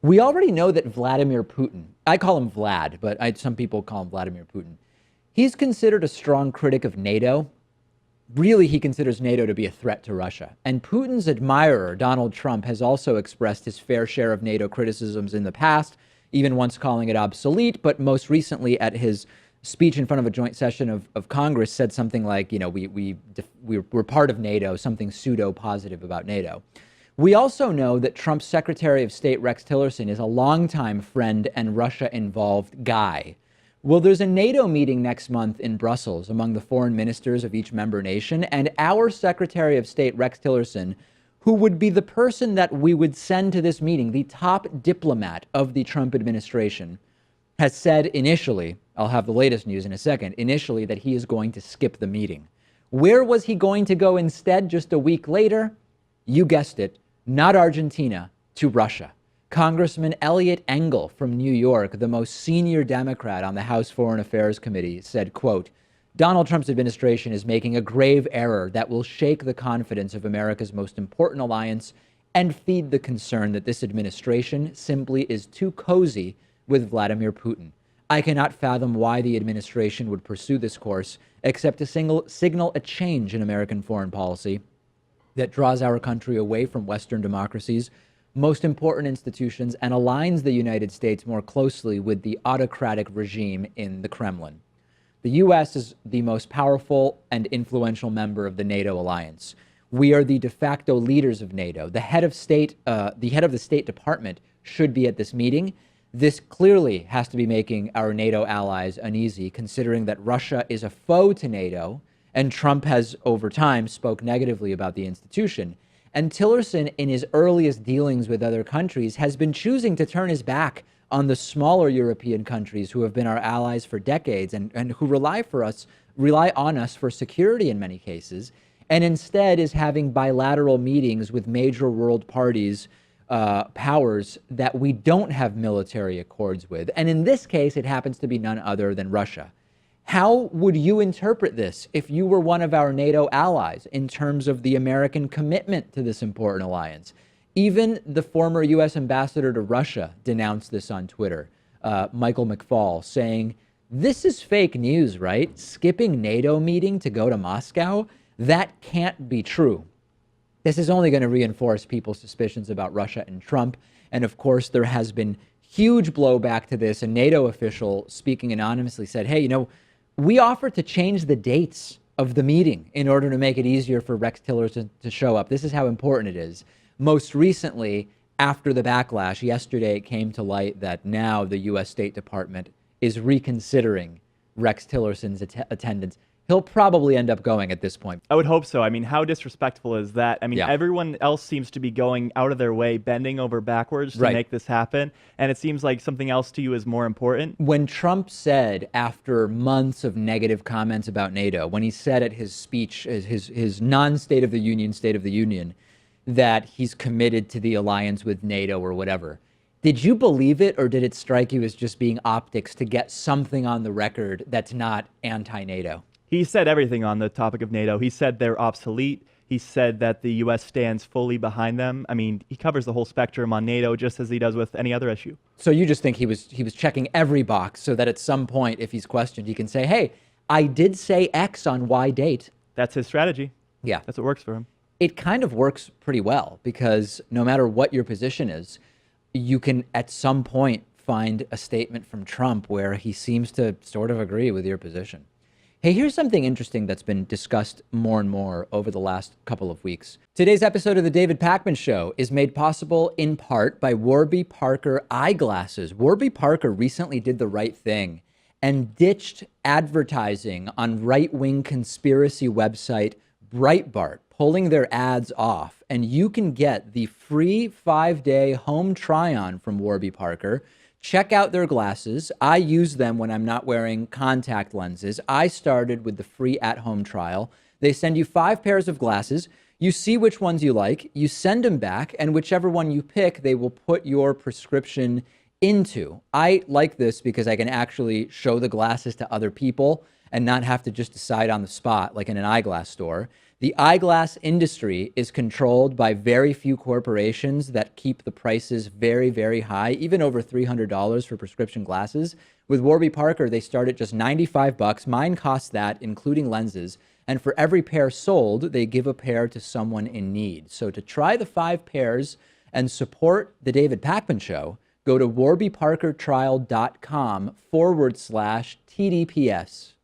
We already know that Vladimir Putin, I call him Vlad, but some people call him Vladimir Putin. He's considered a strong critic of NATO. Really, he considers NATO to be a threat to Russia. And Putin's admirer, Donald Trump, has also expressed his fair share of NATO criticisms in the past, even once calling it obsolete, but most recently at his speech in front of a joint session of Congress said something like, you know, we're part of NATO, something pseudo-positive about NATO. We also know that Trump's Secretary of State, Rex Tillerson, is a longtime friend and Russia-involved guy. Well, there's a NATO meeting next month in Brussels among the foreign ministers of each member nation, and our Secretary of State, Rex Tillerson, who would be the person that we would send to this meeting, the top diplomat of the Trump administration, has said initially, I'll have the latest news in a second, initially that he is going to skip the meeting. Where was he going to go instead just a week later? You guessed it, not Argentina, to Russia. Congressman Eliot Engel from New York, the most senior Democrat on the House Foreign Affairs Committee, said, quote, Donald Trump's administration is making a grave error that will shake the confidence of America's most important alliance and feed the concern that this administration simply is too cozy with Vladimir Putin. I cannot fathom why the administration would pursue this course except to signal a change in American foreign policy that draws our country away from Western democracies, most important institutions, and aligns the United States more closely with the autocratic regime in the Kremlin. The U.S. is the most powerful and influential member of the NATO alliance. We are the de facto leaders of NATO. The head of the State Department should be at this meeting. This clearly has to be making our NATO allies uneasy, considering that Russia is a foe to NATO, and Trump has, over time, spoke negatively about the institution. And Tillerson, in his earliest dealings with other countries, has been choosing to turn his back on the smaller European countries who have been our allies for decades and who rely on us for security in many cases, and instead is having bilateral meetings with major world powers that we don't have military accords with. And in this case, it happens to be none other than Russia. How would you interpret this if you were one of our NATO allies in terms of the American commitment to this important alliance? Even the former U.S. ambassador to Russia denounced this on Twitter, Michael McFaul, saying, this is fake news, right? Skipping NATO meeting to go to Moscow? That can't be true. This is only going to reinforce people's suspicions about Russia and Trump. And of course, there has been huge blowback to this. A NATO official speaking anonymously said, hey, you know, we offered to change the dates of the meeting in order to make it easier for Rex Tillerson to show up. This is how important it is. Most recently, after the backlash, yesterday it came to light that now the U.S. State Department is reconsidering Rex Tillerson's attendance. He'll probably end up going at this point. I would hope so. I mean, how disrespectful is that? I mean, Yeah. Everyone else seems to be going out of their way, bending over backwards to make this happen. And it seems like something else to you is more important. When Trump said, after months of negative comments about NATO, when he said at his speech, his non-State of the Union, that he's committed to the alliance with NATO or whatever, did you believe it, or did it strike you as just being optics to get something on the record that's not anti-NATO? He said everything on the topic of NATO. He said they're obsolete. He said that the U.S. stands fully behind them. I mean, he covers the whole spectrum on NATO just as he does with any other issue. So you just think he was checking every box so that at some point, if he's questioned, he can say, hey, I did say X on Y date. That's his strategy. Yeah. That's what works for him. It kind of works pretty well because no matter what your position is, you can at some point find a statement from Trump where he seems to sort of agree with your position. Hey, here's something interesting that's been discussed more and more over the last couple of weeks. Today's episode of The David Pakman Show is made possible in part by Warby Parker eyeglasses. Warby Parker recently did the right thing and ditched advertising on right-wing conspiracy website Breitbart, pulling their ads off. And you can get the free 5-day home try-on from Warby Parker. Check out their glasses. I use them when I'm not wearing contact lenses. I started with the free at-home trial. They send you 5 pairs of glasses. You see which ones you like. You send them back, and whichever one you pick, they will put your prescription into. I like this because I can actually show the glasses to other people and not have to just decide on the spot like in an eyeglass store. The eyeglass industry is controlled by very few corporations that keep the prices very, very high, even over $300 for prescription glasses. With Warby Parker, they start at just $95. Mine costs that, including lenses. And for every pair sold, they give a pair to someone in need. So to try the 5 pairs and support the David Pakman Show, go to warbyparkertrial.com/TDPS.